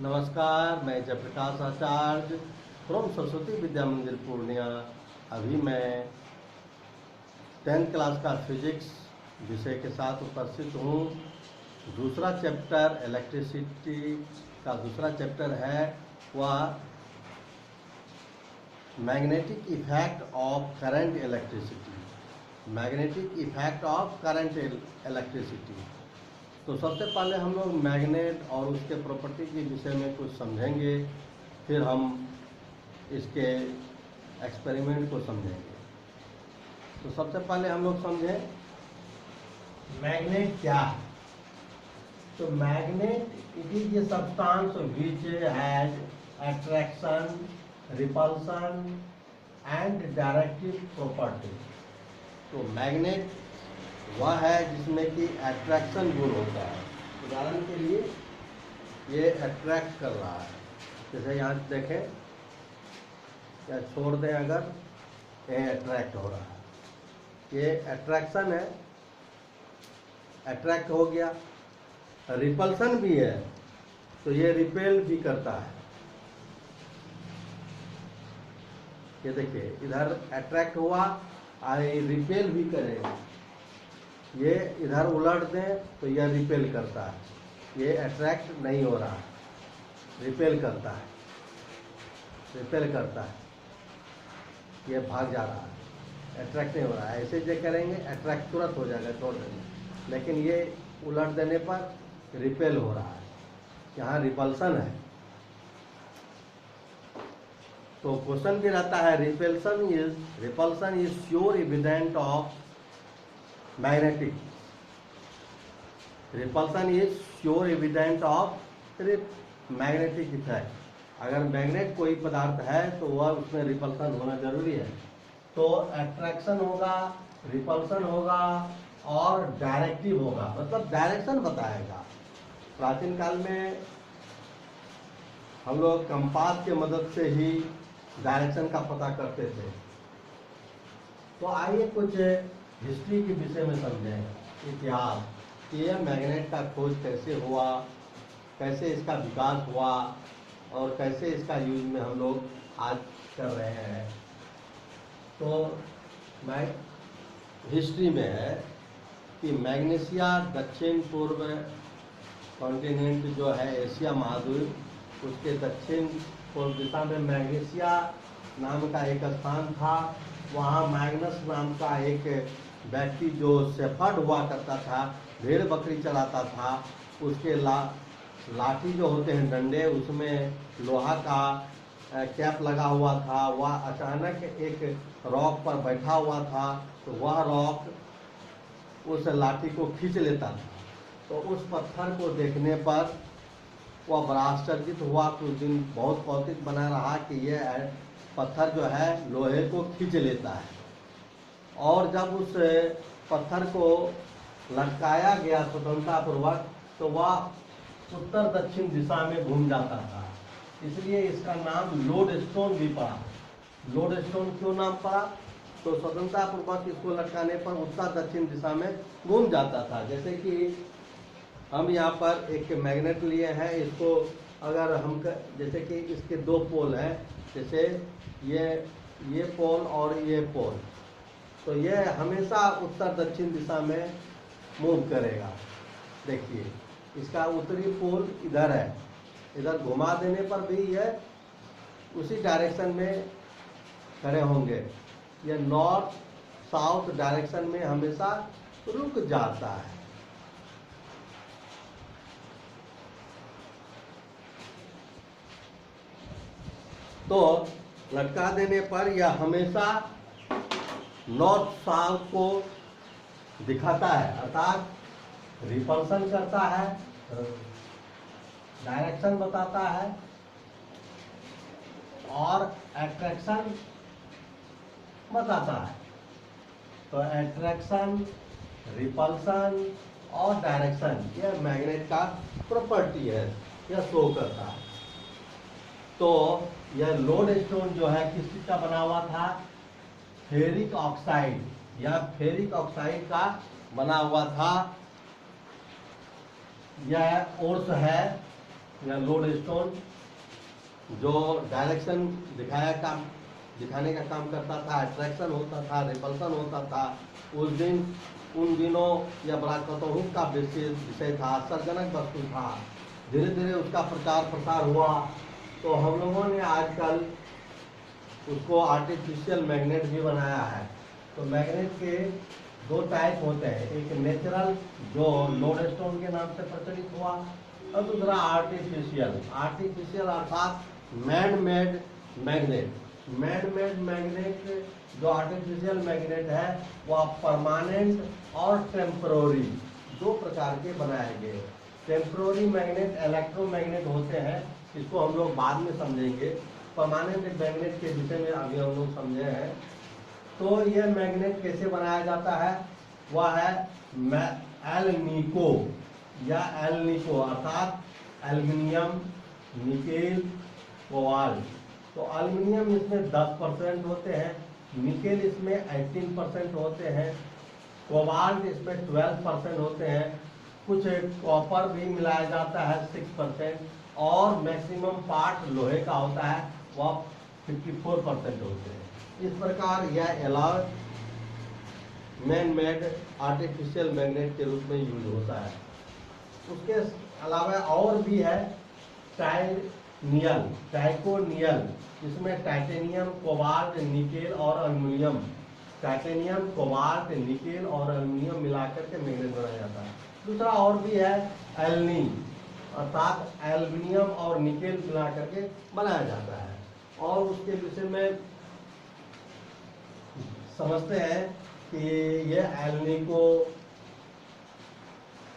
नमस्कार, मैं जयप्रकाश आचार्य फ्रॉम सरस्वती विद्या मंदिर पूर्णिया। अभी मैं 10th क्लास का फिजिक्स विषय के साथ उपस्थित हूँ। दूसरा चैप्टर इलेक्ट्रिसिटी का दूसरा चैप्टर है वह magnetic effect of current electricity. Magnetic effect of current electricity. तो सबसे पहले हम लोग मैग्नेट और उसके प्रॉपर्टी के विषय में कुछ समझेंगे, फिर हम इसके एक्सपेरिमेंट को समझेंगे। तो सबसे पहले हम लोग समझें मैग्नेट क्या है। तो magnet it is a substance which has attraction, repulsion and directive property. तो मैग्नेट वह है जिसमें कि अट्रैक्शन गुण होता है। उदाहरण के लिए ये अट्रैक्ट कर रहा है, जैसे यहाँ देखें या छोड़ दें अगर ये अट्रैक्ट हो रहा है, ये अट्रैक्शन है, अट्रैक्ट हो गया। रिपल्सन भी है तो ये रिपेल भी करता है। ये देखिए इधर अट्रैक्ट हुआ और रिपेल भी करेगा। ये इधर उलट दें तो यह रिपेल करता है, ये अट्रैक्ट नहीं हो रहा है, रिपेल करता है, रिपेल करता है, ये भाग जा रहा है, अट्रैक्ट नहीं हो रहा है। ऐसे जो करेंगे अट्रैक्ट तुरंत हो जाएगा छोड़ देंगे, लेकिन ये उलट देने पर रिपेल हो रहा है, यहाँ रिपल्सन है। तो क्वेश्चन भी रहता है repulsion is sure evident of magnetic. Repulsion is sure evident of magnetic effect. अगर मैग्नेट कोई पदार्थ है तो वह उसमें रिपल्सन होना जरूरी है। तो अट्रैक्शन होगा, रिपल्सन होगा और डायरेक्टिव होगा, मतलब डायरेक्शन बताएगा। प्राचीन काल में हम लोग कंपास के मदद से ही डायरेक्शन का पता करते थे। तो आइए कुछ हिस्ट्री के विषय में समझें, इतिहास कि यह मैग्नेट का खोज कैसे हुआ, कैसे इसका विकास हुआ और कैसे इसका यूज में हम लोग आज कर रहे हैं। तो मैं हिस्ट्री में है कि मैग्नेशिया दक्षिण पूर्व कॉन्टिनेंट जो है एशिया महाद्वीप, उसके दक्षिण पूर्व दिशा में मैग्नेशिया नाम का एक स्थान था। वहाँ मैग्नस नाम का एक व्यक्ति जो शेफर्ड हुआ करता था, भेड़ बकरी चलाता था, उसके लाठी जो होते हैं डंडे, उसमें लोहा का कैप लगा हुआ था। वह अचानक एक रॉक पर बैठा हुआ था, तो वह रॉक उस लाठी को खींच लेता था। तो उस पत्थर को देखने पर वह बड़ा आश्चर्यचकित हुआ। कुछ दिन बहुत कौतुक बना रहा कि यह पत्थर जो है लोहे को खींच लेता है। और जब उस पत्थर को लटकाया गया स्वतंत्रतापूर्वक, तो वह उत्तर दक्षिण दिशा में घूम जाता था, इसलिए इसका नाम लोड स्टोन भी पड़ा। लोड स्टोन क्यों नाम पड़ा? तो स्वतंत्रतापूर्वक इसको लटकाने पर उत्तर दक्षिण दिशा में घूम जाता था। जैसे कि हम यहाँ पर एक मैग्नेट लिए हैं, इसको अगर हम जैसे कि इसके दो पोल हैं, जैसे ये पोल और ये पोल, तो ये हमेशा उत्तर दक्षिण दिशा में मूव करेगा। देखिए इसका उत्तरी पोल इधर है, इधर घुमा देने पर भी ये उसी डायरेक्शन में खड़े होंगे। ये नॉर्थ साउथ डायरेक्शन में हमेशा रुक जाता है। तो लटका देने पर यह हमेशा नॉर्थ साउथ को दिखाता है, अर्थात रिपल्सन करता है, डायरेक्शन बताता है और अट्रैक्शन बताता है। तो अट्रैक्शन, रिपल्सन और डायरेक्शन यह मैग्नेट का प्रॉपर्टी है, यह शो करता है। तो यह लोड स्टोन जो है किस चीज का बना हुआ था? फेरिक ऑक्साइड, यह फेरिक ऑक्साइड का बना हुआ था। यह ओर्स है या लोड स्टोन जो डायरेक्शन दिखाने का काम करता था, अट्रैक्शन होता था, रिपल्सन होता था, उन दिनों या बड़ा कतौहुक का विषय था, आश्चर्यजनक वस्तु था। धीरे धीरे उसका प्रचार प्रसार हुआ, तो हम लोगों ने आजकल उसको आर्टिफिशियल मैग्नेट भी बनाया है। तो मैग्नेट के दो टाइप होते हैं, एक नेचुरल जो लोड स्टोन के नाम से प्रचलित हुआ, और दूसरा आर्टिफिशियल अर्थात man made magnet. Man made magnet जो आर्टिफिशियल मैग्नेट है वह परमानेंट और टेम्पररी दो प्रकार के बनाए गए। टेम्पररी मैग्नेट इलेक्ट्रोमैग्नेट होते हैं, इसको हम लोग बाद में समझेंगे। परमानेंट मैग्नेट के विषय में अभी हम लोग समझे हैं। तो यह मैग्नेट कैसे बनाया जाता है, वह है एलनिको या एलनिको अर्थात एल्युमिनियम, निकेल, कोबाल्ट। तो एल्युमिनियम इसमें 10% होते हैं, निकेल इसमें 18% होते हैं, कोबाल्ट इसमें 12% होते हैं, कुछ कॉपर भी मिलाया जाता है 6%, और मैक्सिमम पार्ट लोहे का होता है वह 54% होते हैं। इस प्रकार यह alloy man made artificial magnet के रूप में यूज होता है। उसके अलावा और भी है टाइकोनियल, इसमें टाइटेनियम, कोबाल्ट, निकेल और एल्युमिनियम, टाइटेनियम, कोबाल्ट, निकेल और एल्युमिनियम मिलाकर के मैग्नेट बनाया जाता है। दूसरा और भी है एल्नी अर्थात एल्युमिनियम और निकेल मिला करके बनाया जाता है। और उसके विषय में समझते हैं कि ये एल्निको,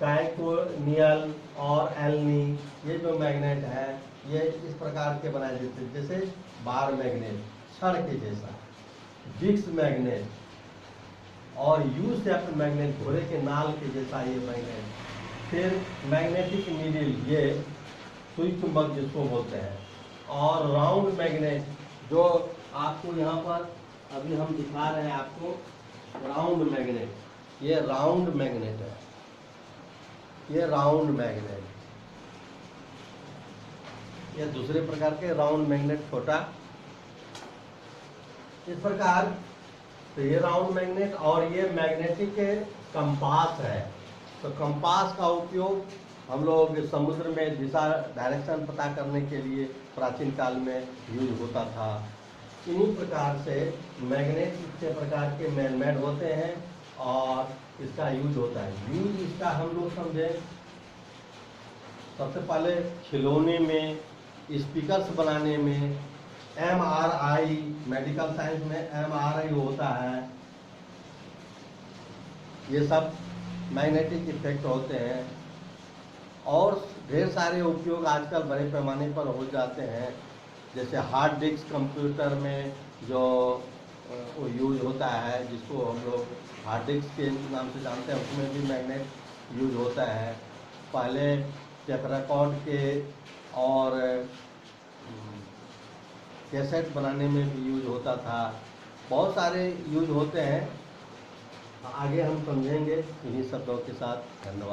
टाइकोनियल और एल्नी ये जो मैग्नेट है ये इस प्रकार के बनाए जाते हैं, जैसे बार मैग्नेट छड़ के जैसा, डिस्क मैग्नेट और यू शेप्ड मैग्नेट घोड़े के नाल के जैसा ये मैग्नेट। फिर मैग्नेटिक नीडल, ये सुई चुंबक जिसको बोलते हैं, और राउंड मैग्नेट जो आपको यहाँ पर अभी हम दिखा रहे हैं आपको, राउंड मैग्नेट, ये राउंड मैग्नेट है, ये राउंड मैग्नेट। ये दूसरे प्रकार के राउंड मैग्नेट छोटा इस प्रकार। तो ये राउंड मैग्नेट और ये मैग्नेटिक कंपास है। तो कंपास का उपयोग हम लोग समुद्र में दिशा डायरेक्शन पता करने के लिए प्राचीन काल में यूज होता था। इन्हीं प्रकार से मैग्नेट इतने प्रकार के मैन मेड होते हैं और इसका यूज होता है। यूज इसका हम लोग समझे, सबसे पहले खिलौने में, स्पीकर्स बनाने में, MRI मेडिकल साइंस में MRI होता है, ये सब मैग्नेटिक इफेक्ट होते हैं। और ढेर सारे उपयोग आजकल बड़े पैमाने पर हो जाते हैं, जैसे हार्ड डिस्क कंप्यूटर में जो यूज होता है, जिसको हम लोग हार्ड डिस्क के नाम से जानते हैं, उसमें भी मैग्नेट यूज होता है। पहले टेप रिकॉर्ड के और कैसेट बनाने में भी यूज होता था, बहुत सारे यूज होते हैं। आगे हम समझेंगे इन्हीं शब्दों के साथ। धन्यवाद।